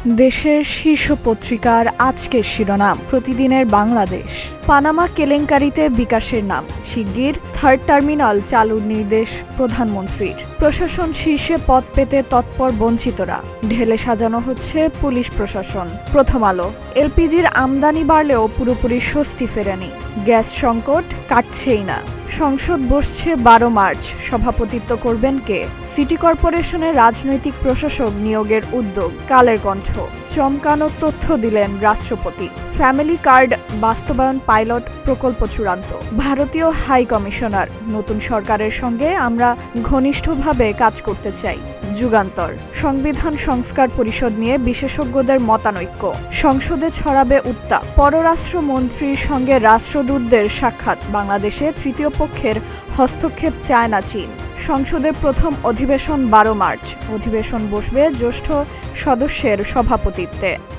দেশের শীর্ষ পত্রিকার আজকের শিরোনাম প্রতিদিনের বাংলাদেশ। পানামা কেলেঙ্কারিতে বিকাশের নাম, শিগগির থার্ড টার্মিনাল চালুর নির্দেশ প্রধানমন্ত্রীর। প্রশাসন শীর্ষে পদ পেতে তৎপর বঞ্চিতরা, ঢেলে সাজানো হচ্ছে পুলিশ প্রশাসন। প্রথম আলো। এলপিজির আমদানি বাড়লেও পুরোপুরি স্বস্তি ফেরেনি, গ্যাস সংকট কাটছেই না। সংসদ বসছে 12 মার্চ, সভাপতিত্ব করবেন কে? সিটি কর্পোরেশনের রাজনৈতিক প্রশাসক নিয়োগের উদ্যোগ। কালের কণ্ঠ। চমকানো তথ্য দিলেন রাষ্ট্রপতি। ফ্যামিলি কার্ড বাস্তবায়ন পাইলট প্রকল্প চূড়ান্ত। ভারতীয় হাই কমিশনার, নতুন সরকারের সঙ্গে আমরা ঘনিষ্ঠভাবে কাজ করতে চাই। যুগান্তর। সংবিধান সংস্কার পরিষদ নিয়ে বিশেষজ্ঞদের মতানৈক্য, সংসদে ছড়াবে উত্তাপ। পররাষ্ট্রমন্ত্রীর সঙ্গে রাষ্ট্রদূতদের সাক্ষাৎ, বাংলাদেশে তৃতীয় পক্ষের হস্তক্ষেপ চায় না চীন। সংসদের প্রথম অধিবেশন 12 মার্চ, অধিবেশন বসবে জ্যেষ্ঠ সদস্যের সভাপতিত্বে।